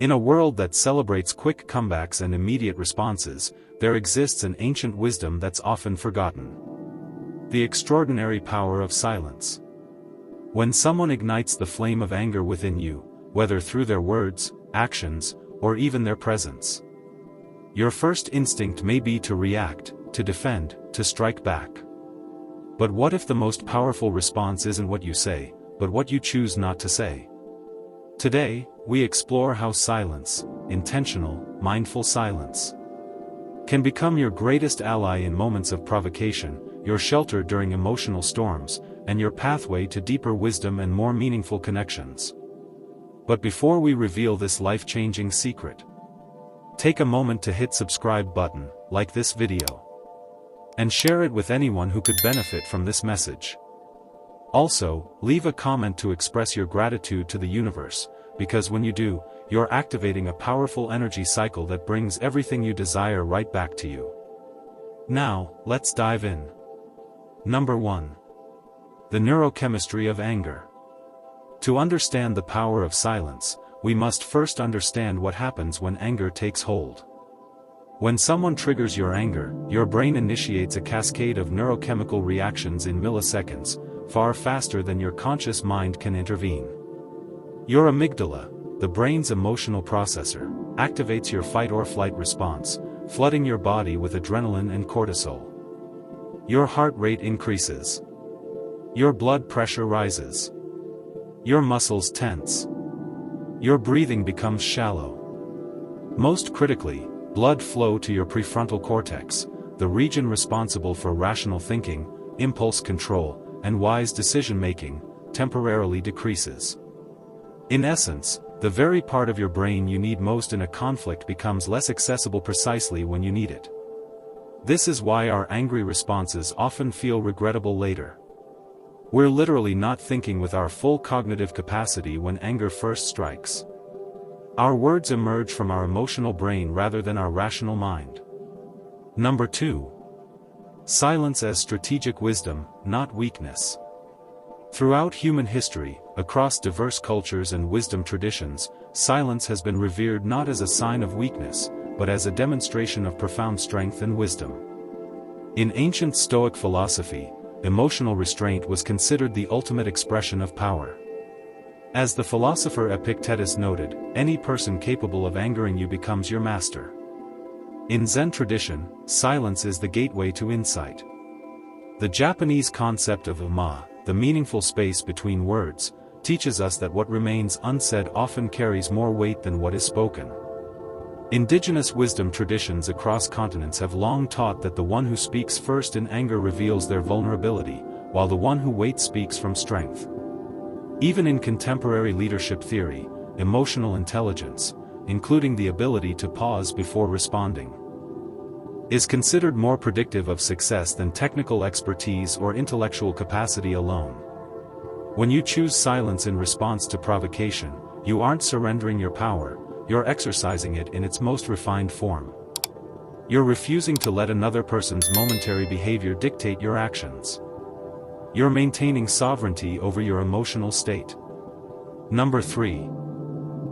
In a world that celebrates quick comebacks and immediate responses, there exists an ancient wisdom that's often forgotten. The extraordinary power of silence. When someone ignites the flame of anger within you, whether through their words, actions, or even their presence, your first instinct may be to react, to defend, to strike back. But what if the most powerful response isn't what you say, but what you choose not to say? Today, we explore how silence, intentional, mindful silence, can become your greatest ally in moments of provocation, your shelter during emotional storms, and your pathway to deeper wisdom and more meaningful connections. But before we reveal this life-changing secret, take a moment to hit subscribe button, like this video, and share it with anyone who could benefit from this message. Also, leave a comment to express your gratitude to the universe, because when you do, you're activating a powerful energy cycle that brings everything you desire right back to you. Now, let's dive in. Number 1. The neurochemistry of anger. To understand the power of silence, we must first understand what happens when anger takes hold. When someone triggers your anger, your brain initiates a cascade of neurochemical reactions in milliseconds, far faster than your conscious mind can intervene. Your amygdala, the brain's emotional processor, activates your fight-or-flight response, flooding your body with adrenaline and cortisol. Your heart rate increases. Your blood pressure rises. Your muscles tense. Your breathing becomes shallow. Most critically, blood flow to your prefrontal cortex, the region responsible for rational thinking, impulse control, and wise decision-making, temporarily decreases. In essence, the very part of your brain you need most in a conflict becomes less accessible precisely when you need it. This is why our angry responses often feel regrettable later. We're literally not thinking with our full cognitive capacity when anger first strikes. Our words emerge from our emotional brain rather than our rational mind. Number 2. Silence as strategic wisdom, not weakness. Throughout human history, across diverse cultures and wisdom traditions, silence has been revered not as a sign of weakness, but as a demonstration of profound strength and wisdom. In ancient Stoic philosophy, emotional restraint was considered the ultimate expression of power. As the philosopher Epictetus noted, any person capable of angering you becomes your master. In Zen tradition, silence is the gateway to insight. The Japanese concept of umma, the meaningful space between words, teaches us that what remains unsaid often carries more weight than what is spoken. Indigenous wisdom traditions across continents have long taught that the one who speaks first in anger reveals their vulnerability, while the one who waits speaks from strength. Even in contemporary leadership theory, emotional intelligence, including the ability to pause before responding, is considered more predictive of success than technical expertise or intellectual capacity alone. When you choose silence in response to provocation, you aren't surrendering your power, you're exercising it in its most refined form. You're refusing to let another person's momentary behavior dictate your actions. You're maintaining sovereignty over your emotional state. Number 3.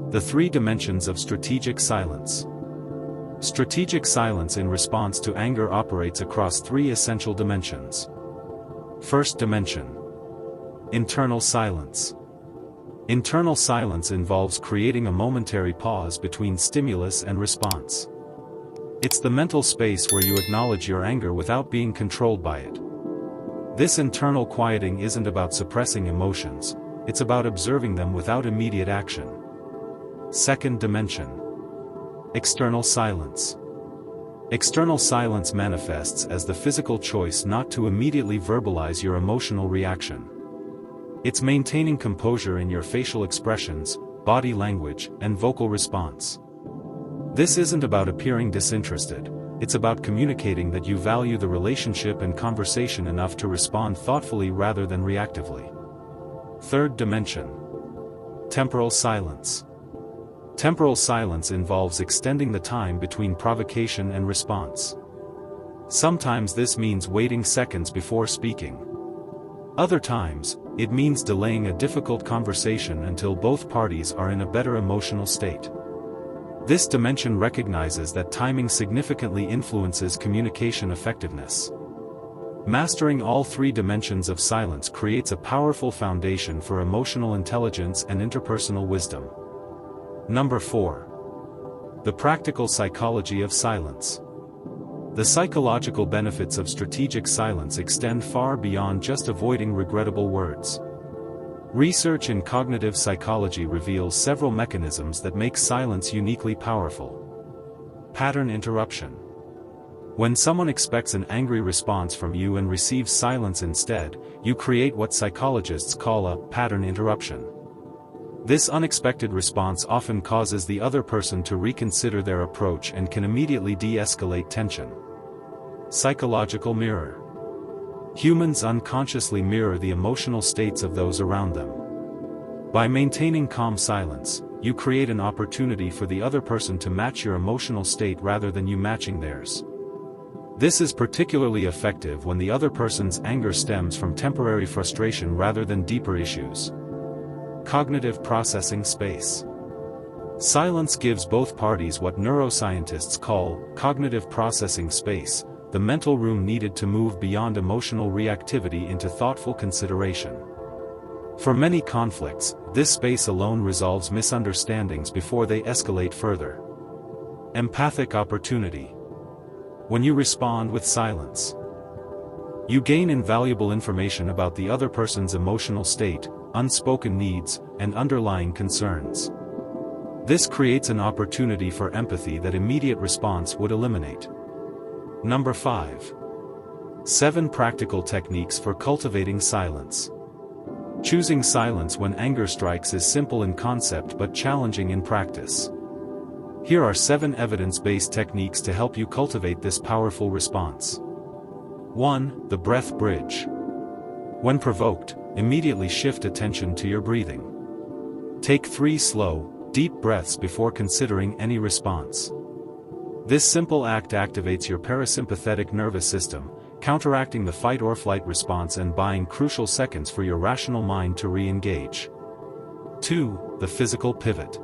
The 3 dimensions of strategic silence. Strategic silence in response to anger operates across 3 essential dimensions. First dimension. Internal silence. Internal silence involves creating a momentary pause between stimulus and response. It's the mental space where you acknowledge your anger without being controlled by it. This internal quieting isn't about suppressing emotions, it's about observing them without immediate action. Second dimension. External silence. External silence manifests as the physical choice not to immediately verbalize your emotional reaction. It's maintaining composure in your facial expressions, body language, and vocal response. This isn't about appearing disinterested, it's about communicating that you value the relationship and conversation enough to respond thoughtfully rather than reactively. Third dimension. Temporal silence. Temporal silence involves extending the time between provocation and response. Sometimes this means waiting seconds before speaking. Other times, it means delaying a difficult conversation until both parties are in a better emotional state. This dimension recognizes that timing significantly influences communication effectiveness. Mastering all three dimensions of silence creates a powerful foundation for emotional intelligence and interpersonal wisdom. Number 4. The practical psychology of silence. The psychological benefits of strategic silence extend far beyond just avoiding regrettable words. Research in cognitive psychology reveals several mechanisms that make silence uniquely powerful. Pattern interruption. When someone expects an angry response from you and receives silence instead, you create what psychologists call a pattern interruption. This unexpected response often causes the other person to reconsider their approach and can immediately de-escalate tension. Psychological mirror. Humans unconsciously mirror the emotional states of those around them. By maintaining calm silence, you create an opportunity for the other person to match your emotional state rather than you matching theirs. This is particularly effective when the other person's anger stems from temporary frustration rather than deeper issues. Cognitive processing space. Silence gives both parties what neuroscientists call cognitive processing space, the mental room needed to move beyond emotional reactivity into thoughtful consideration. For many conflicts, this space alone resolves misunderstandings before they escalate further. Empathic opportunity. When you respond with silence, you gain invaluable information about the other person's emotional state, unspoken needs, and underlying concerns. This creates an opportunity for empathy that immediate response would eliminate. Number 5. 7 practical techniques for cultivating silence. Choosing silence when anger strikes is simple in concept but challenging in practice. Here are 7 evidence-based techniques to help you cultivate this powerful response. 1. The breath bridge. When provoked, immediately shift attention to your breathing. Take 3 slow, deep breaths before considering any response. This simple act activates your parasympathetic nervous system, counteracting the fight-or-flight response and buying crucial seconds for your rational mind to re-engage. 2. The physical pivot.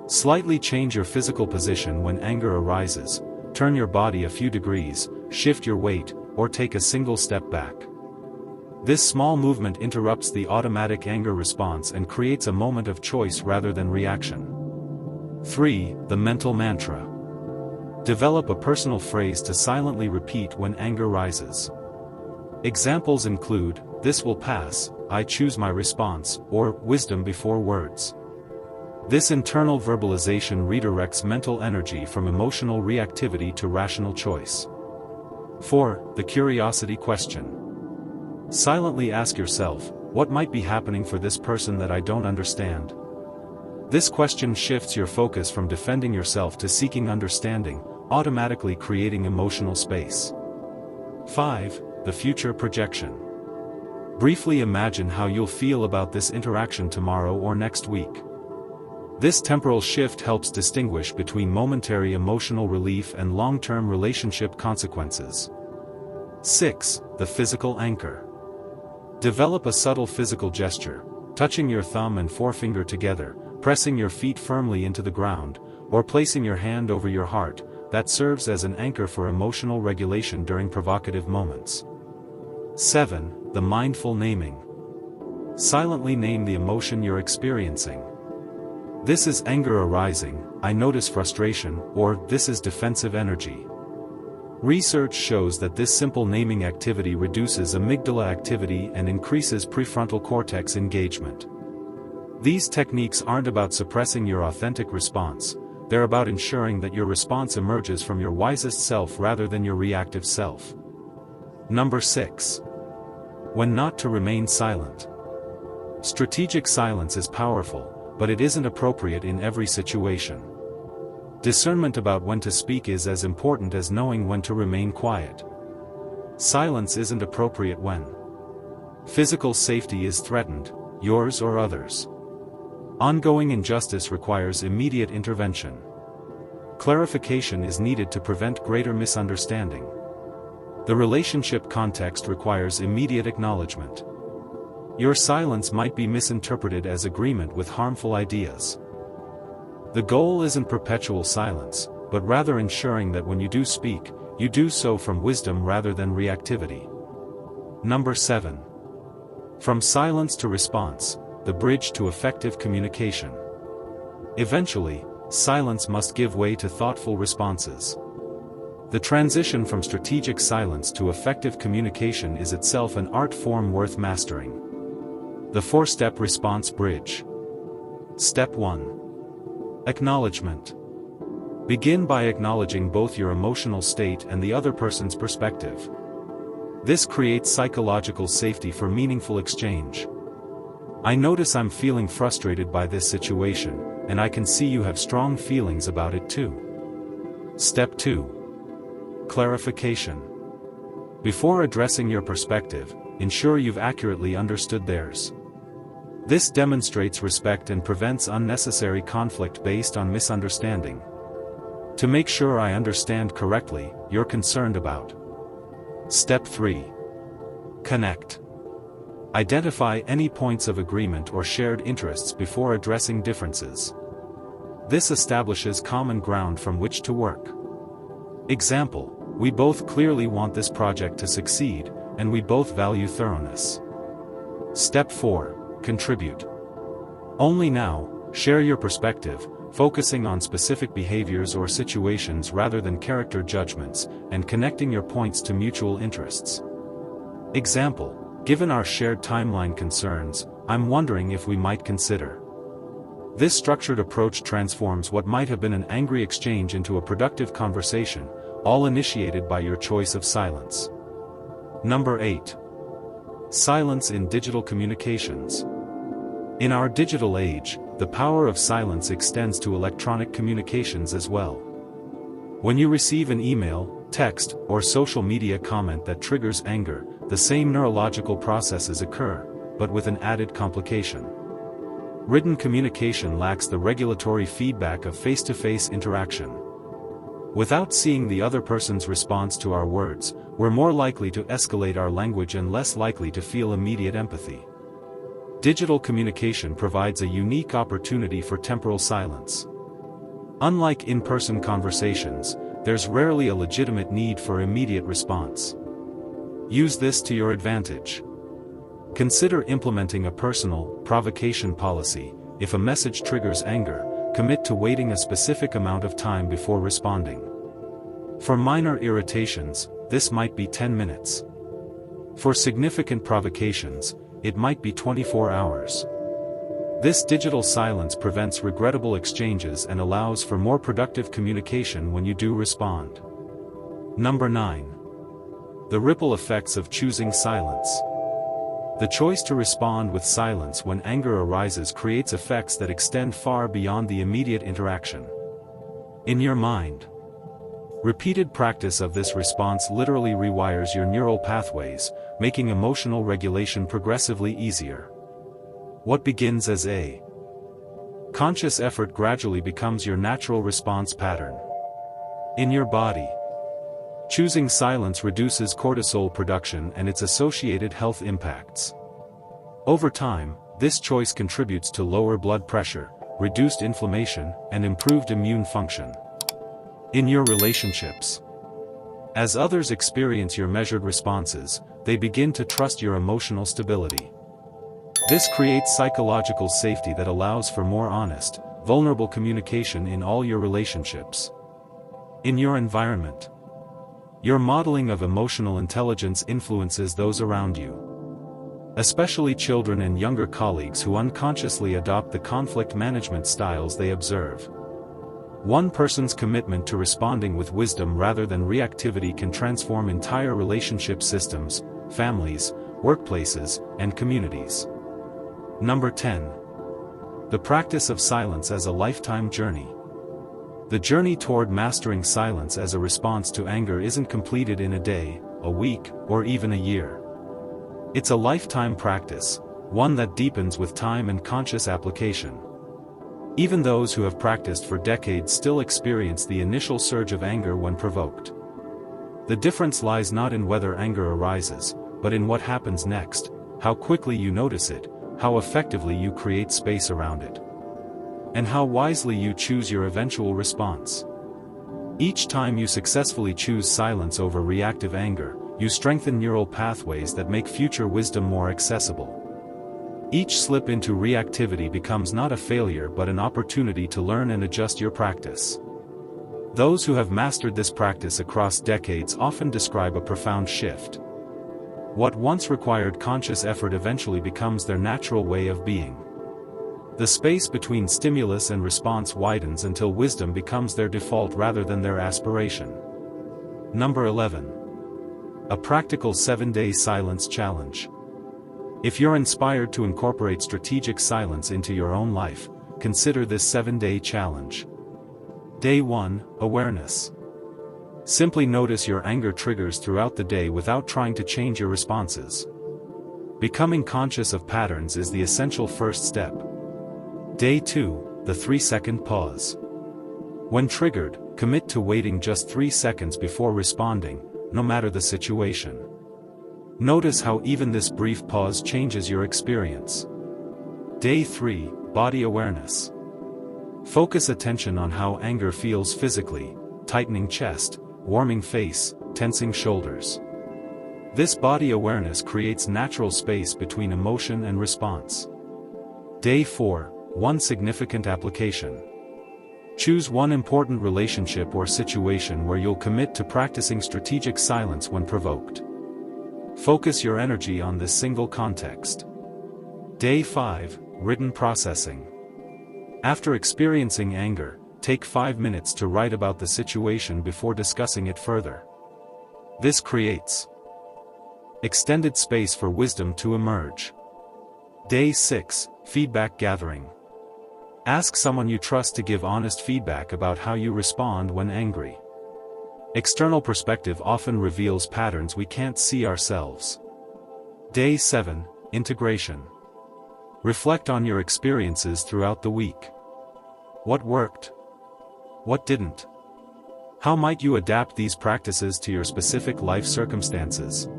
Slightly change your physical position when anger arises, turn your body a few degrees, shift your weight, or take a single step back. This small movement interrupts the automatic anger response and creates a moment of choice rather than reaction. 3. The mental mantra. Develop a personal phrase to silently repeat when anger rises. Examples include, "This will pass," "I choose my response," or "wisdom before words." This internal verbalization redirects mental energy from emotional reactivity to rational choice. 4. The curiosity question. Silently ask yourself, what might be happening for this person that I don't understand? This question shifts your focus from defending yourself to seeking understanding, automatically creating emotional space. 5. The future projection. Briefly imagine how you'll feel about this interaction tomorrow or next week. This temporal shift helps distinguish between momentary emotional relief and long-term relationship consequences. 6. The physical anchor. Develop a subtle physical gesture, touching your thumb and forefinger together, pressing your feet firmly into the ground, or placing your hand over your heart, that serves as an anchor for emotional regulation during provocative moments. 7. The mindful naming. Silently name the emotion you're experiencing. This is anger arising, I notice frustration, or this is defensive energy. Research shows that this simple naming activity reduces amygdala activity and increases prefrontal cortex engagement. These techniques aren't about suppressing your authentic response, they're about ensuring that your response emerges from your wisest self rather than your reactive self. Number 6. When not to remain silent. Strategic silence is powerful, but it isn't appropriate in every situation. Discernment about when to speak is as important as knowing when to remain quiet. Silence isn't appropriate when physical safety is threatened, yours or others. Ongoing injustice requires immediate intervention. Clarification is needed to prevent greater misunderstanding. The relationship context requires immediate acknowledgement. Your silence might be misinterpreted as agreement with harmful ideas. The goal isn't perpetual silence, but rather ensuring that when you do speak, you do so from wisdom rather than reactivity. Number 7. From silence to response, the bridge to effective communication. Eventually, silence must give way to thoughtful responses. The transition from strategic silence to effective communication is itself an art form worth mastering. The 4-step response bridge. Step 1. Acknowledgement. Begin by acknowledging both your emotional state and the other person's perspective. This creates psychological safety for meaningful exchange. I notice I'm feeling frustrated by this situation, and I can see you have strong feelings about it too. Step 2. Clarification. Before addressing your perspective, ensure you've accurately understood theirs. This demonstrates respect and prevents unnecessary conflict based on misunderstanding. To make sure I understand correctly, you're concerned about. Step 3. Connect. Identify any points of agreement or shared interests before addressing differences. This establishes common ground from which to work. Example: we both clearly want this project to succeed, and we both value thoroughness. Step 4. Contribute. Only now, share your perspective, focusing on specific behaviors or situations rather than character judgments, and connecting your points to mutual interests. Example: given our shared timeline concerns, I'm wondering if we might consider. This structured approach transforms what might have been an angry exchange into a productive conversation, all initiated by your choice of silence. Number 8. Silence in digital communications. In our digital age, the power of silence extends to electronic communications as well. When you receive an email, text, or social media comment that triggers anger, the same neurological processes occur, but with an added complication. Written communication lacks the regulatory feedback of face-to-face interaction. Without seeing the other person's response to our words, we're more likely to escalate our language and less likely to feel immediate empathy. Digital communication provides a unique opportunity for temporal silence. Unlike in-person conversations, there's rarely a legitimate need for immediate response. Use this to your advantage. Consider implementing a personal provocation policy. If a message triggers anger, commit to waiting a specific amount of time before responding. For minor irritations, this might be 10 minutes. For significant provocations, it might be 24 hours. This digital silence prevents regrettable exchanges and allows for more productive communication when you do respond. Number 9. The ripple effects of choosing silence. The choice to respond with silence when anger arises creates effects that extend far beyond the immediate interaction. In your mind, repeated practice of this response literally rewires your neural pathways, making emotional regulation progressively easier. What begins as a conscious effort gradually becomes your natural response pattern. In your body, choosing silence reduces cortisol production and its associated health impacts. Over time, this choice contributes to lower blood pressure, reduced inflammation, and improved immune function. In your relationships, as others experience your measured responses, they begin to trust your emotional stability. This creates psychological safety that allows for more honest, vulnerable communication in all your relationships. In your environment, your modeling of emotional intelligence influences those around you. Especially children and younger colleagues who unconsciously adopt the conflict management styles they observe. One person's commitment to responding with wisdom rather than reactivity can transform entire relationship systems, families, workplaces, and communities. Number 10. The practice of silence as a lifetime journey. The journey toward mastering silence as a response to anger isn't completed in a day, a week, or even a year. It's a lifetime practice, one that deepens with time and conscious application. Even those who have practiced for decades still experience the initial surge of anger when provoked. The difference lies not in whether anger arises, but in what happens next, how quickly you notice it, how effectively you create space around it. and how wisely you choose your eventual response. Each time you successfully choose silence over reactive anger, you strengthen neural pathways that make future wisdom more accessible. Each slip into reactivity becomes not a failure but an opportunity to learn and adjust your practice. Those who have mastered this practice across decades often describe a profound shift. What once required conscious effort eventually becomes their natural way of being. The space between stimulus and response widens until wisdom becomes their default rather than their aspiration. Number 11. A practical 7-day silence challenge. If you're inspired to incorporate strategic silence into your own life, consider this 7-day challenge. Day 1, Awareness. Simply notice your anger triggers throughout the day without trying to change your responses. Becoming conscious of patterns is the essential first step. Day 2, the 3-second pause. When triggered, commit to waiting just 3 seconds before responding, no matter the situation. Notice how even this brief pause changes your experience. Day 3, Body Awareness. Focus attention on how anger feels physically, tightening chest, warming face, tensing shoulders. This body awareness creates natural space between emotion and response. Day 4, one significant application. Choose one important relationship or situation where you'll commit to practicing strategic silence when provoked. Focus your energy on this single context. Day 5, Written Processing. After experiencing anger, take 5 minutes to write about the situation before discussing it further. This creates extended space for wisdom to emerge. Day 6, Feedback Gathering. Ask someone you trust to give honest feedback about how you respond when angry. External perspective often reveals patterns we can't see ourselves. Day 7, Integration. Reflect on your experiences throughout the week. What worked? What didn't? How might you adapt these practices to your specific life circumstances?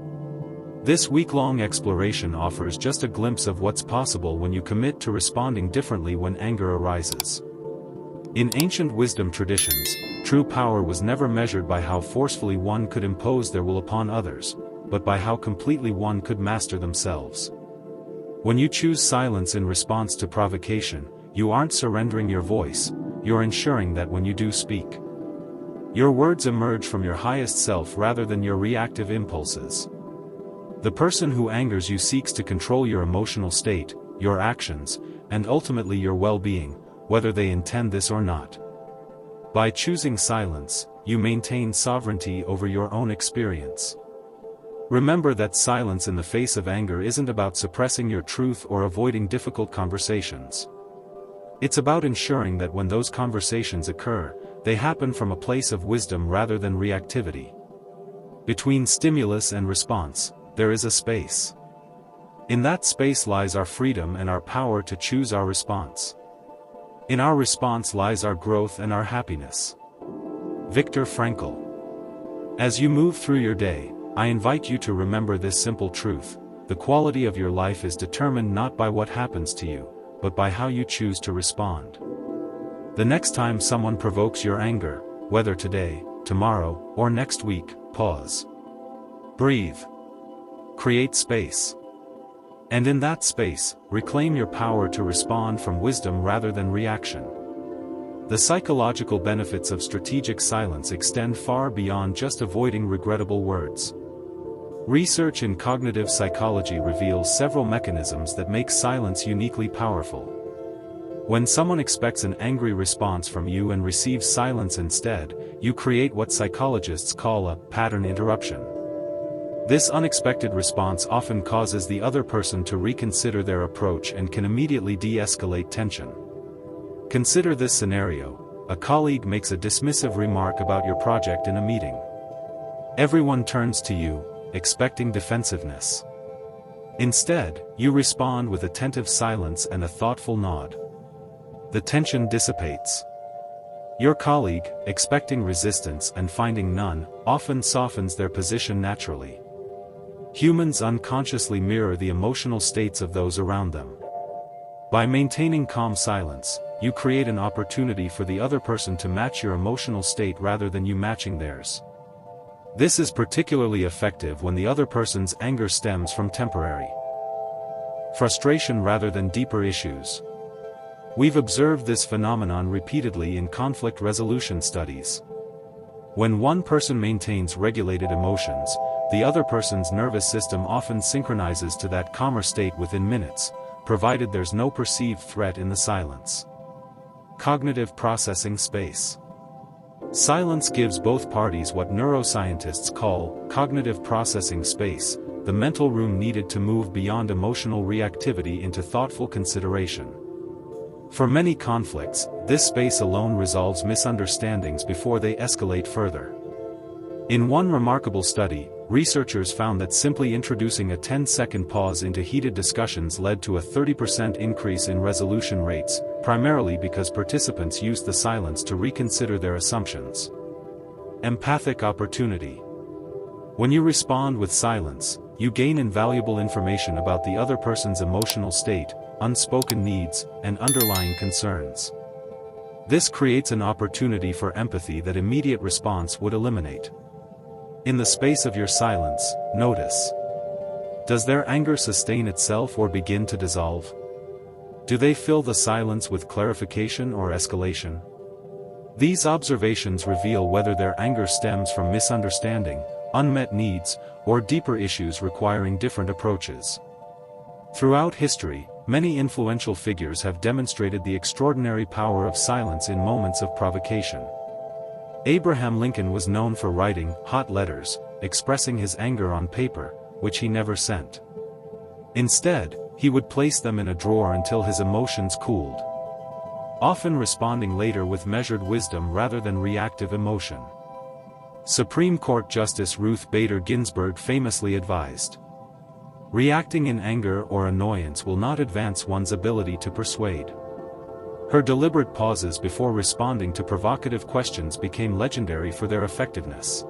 This week-long exploration offers just a glimpse of what's possible when you commit to responding differently when anger arises. In ancient wisdom traditions, true power was never measured by how forcefully one could impose their will upon others, but by how completely one could master themselves. When you choose silence in response to provocation, you aren't surrendering your voice, you're ensuring that when you do speak, your words emerge from your highest self rather than your reactive impulses. The person who angers you seeks to control your emotional state, your actions, and ultimately your well-being, whether they intend this or not. By choosing silence, you maintain sovereignty over your own experience. Remember that silence in the face of anger isn't about suppressing your truth or avoiding difficult conversations. It's about ensuring that when those conversations occur, they happen from a place of wisdom rather than reactivity. Between stimulus and response, there is a space. In that space lies our freedom and our power to choose our response. In our response lies our growth and our happiness. Viktor Frankl. As you move through your day, I invite you to remember this simple truth: the quality of your life is determined not by what happens to you, but by how you choose to respond. The next time someone provokes your anger, whether today, tomorrow, or next week, pause. Breathe. Create space. And in that space, reclaim your power to respond from wisdom rather than reaction. The psychological benefits of strategic silence extend far beyond just avoiding regrettable words. Research in cognitive psychology reveals several mechanisms that make silence uniquely powerful. When someone expects an angry response from you and receives silence instead, you create what psychologists call a pattern interruption. This unexpected response often causes the other person to reconsider their approach and can immediately de-escalate tension. Consider this scenario: a colleague makes a dismissive remark about your project in a meeting. Everyone turns to you, expecting defensiveness. Instead, you respond with attentive silence and a thoughtful nod. The tension dissipates. Your colleague, expecting resistance and finding none, often softens their position naturally. Humans unconsciously mirror the emotional states of those around them. By maintaining calm silence, you create an opportunity for the other person to match your emotional state rather than you matching theirs. This is particularly effective when the other person's anger stems from temporary frustration rather than deeper issues. We've observed this phenomenon repeatedly in conflict resolution studies. When one person maintains regulated emotions, the other person's nervous system often synchronizes to that calmer state within minutes, provided there's no perceived threat in the silence. Cognitive processing space. Silence gives both parties what neuroscientists call cognitive processing space, the mental room needed to move beyond emotional reactivity into thoughtful consideration. For many conflicts, this space alone resolves misunderstandings before they escalate further. In one remarkable study, researchers found that simply introducing a 10-second pause into heated discussions led to a 30% increase in resolution rates, primarily because participants used the silence to reconsider their assumptions. Empathic opportunity. When you respond with silence, you gain invaluable information about the other person's emotional state, unspoken needs, and underlying concerns. This creates an opportunity for empathy that immediate response would eliminate. In the space of your silence, notice. Does their anger sustain itself or begin to dissolve? Do they fill the silence with clarification or escalation? These observations reveal whether their anger stems from misunderstanding, unmet needs, or deeper issues requiring different approaches. Throughout history, many influential figures have demonstrated the extraordinary power of silence in moments of provocation. Abraham Lincoln was known for writing hot letters, expressing his anger on paper, which he never sent. Instead, he would place them in a drawer until his emotions cooled, often responding later with measured wisdom rather than reactive emotion. Supreme Court Justice Ruth Bader Ginsburg famously advised, "Reacting in anger or annoyance will not advance one's ability to persuade." Her deliberate pauses before responding to provocative questions became legendary for their effectiveness.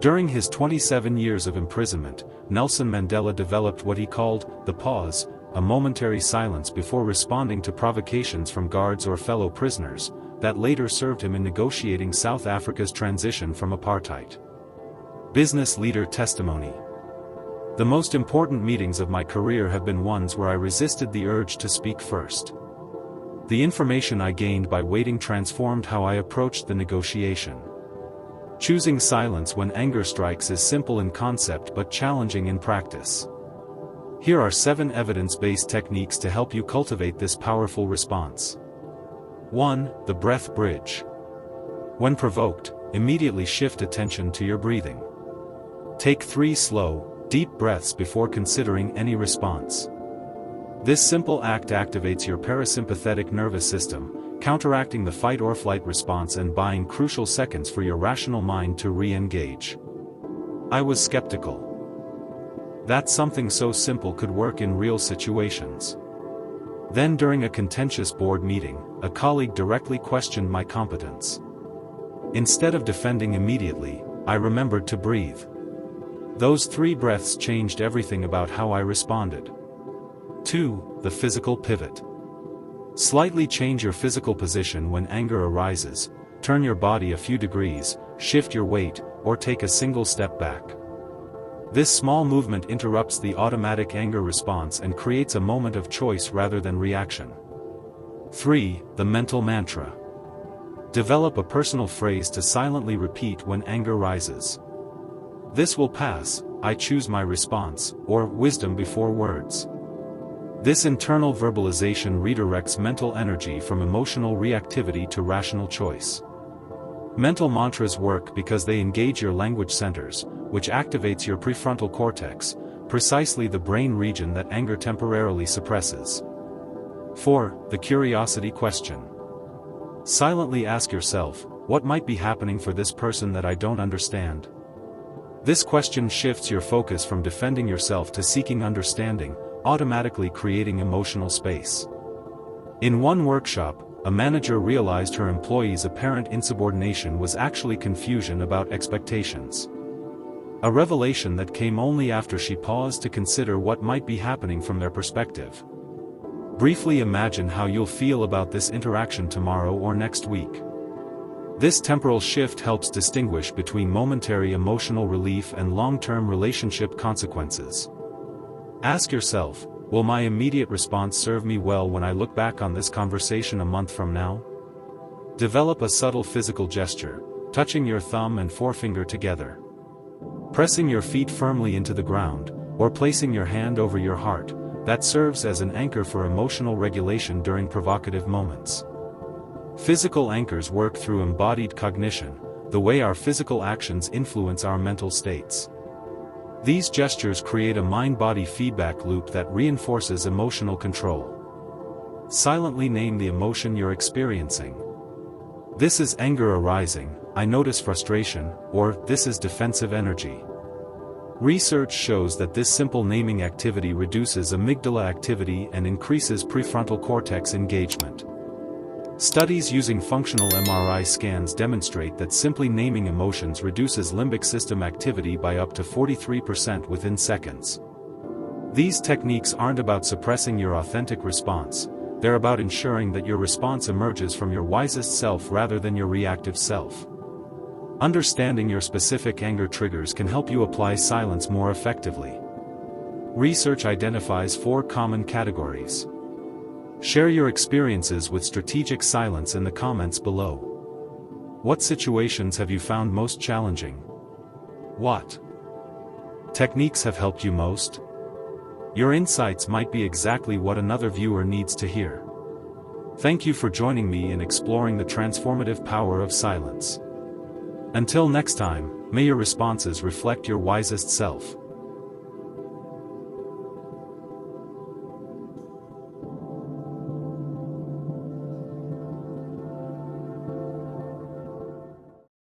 During his 27 years of imprisonment, Nelson Mandela developed what he called the pause, a momentary silence before responding to provocations from guards or fellow prisoners, that later served him in negotiating South Africa's transition from apartheid. Business leader testimony. The most important meetings of my career have been ones where I resisted the urge to speak first. The information I gained by waiting transformed how I approached the negotiation. Choosing silence when anger strikes is simple in concept but challenging in practice. Here are 7 evidence-based techniques to help you cultivate this powerful response. 1. The breath bridge. When provoked, immediately shift attention to your breathing. Take 3 slow, deep breaths before considering any response. This simple act activates your parasympathetic nervous system, counteracting the fight-or-flight response and buying crucial seconds for your rational mind to re-engage. I was skeptical that something so simple could work in real situations. Then during a contentious board meeting, a colleague directly questioned my competence. Instead of defending immediately, I remembered to breathe. Those 3 breaths changed everything about how I responded. 2. The physical pivot. Slightly change your physical position when anger arises, turn your body a few degrees, shift your weight, or take a single step back. This small movement interrupts the automatic anger response and creates a moment of choice rather than reaction. 3. The mental mantra. Develop a personal phrase to silently repeat when anger rises. "This will pass, I choose my response," or "wisdom before words." This internal verbalization redirects mental energy from emotional reactivity to rational choice. Mental mantras work because they engage your language centers, which activates your prefrontal cortex, precisely the brain region that anger temporarily suppresses. 4. The curiosity question. Silently ask yourself, what might be happening for this person that I don't understand? This question shifts your focus from defending yourself to seeking understanding, automatically creating emotional space. In one workshop, a manager realized her employees' apparent insubordination was actually confusion about expectations. A revelation that came only after she paused to consider what might be happening from their perspective. Briefly imagine how you'll feel about this interaction tomorrow or next week. This temporal shift helps distinguish between momentary emotional relief and long-term relationship consequences. Ask yourself, will my immediate response serve me well when I look back on this conversation a month from now? Develop a subtle physical gesture, touching your thumb and forefinger together. Pressing your feet firmly into the ground, or placing your hand over your heart, that serves as an anchor for emotional regulation during provocative moments. Physical anchors work through embodied cognition, the way our physical actions influence our mental states. These gestures create a mind-body feedback loop that reinforces emotional control. Silently name the emotion you're experiencing. This is anger arising, I notice frustration, or this is defensive energy. Research shows that this simple naming activity reduces amygdala activity and increases prefrontal cortex engagement. Studies using functional MRI scans demonstrate that simply naming emotions reduces limbic system activity by up to 43% within seconds. These techniques aren't about suppressing your authentic response, they're about ensuring that your response emerges from your wisest self rather than your reactive self. Understanding your specific anger triggers can help you apply silence more effectively. Research identifies 4 common categories. Share your experiences with strategic silence in the comments below. What situations have you found most challenging? What techniques have helped you most? Your insights might be exactly what another viewer needs to hear. Thank you for joining me in exploring the transformative power of silence. Until next time, may your responses reflect your wisest self.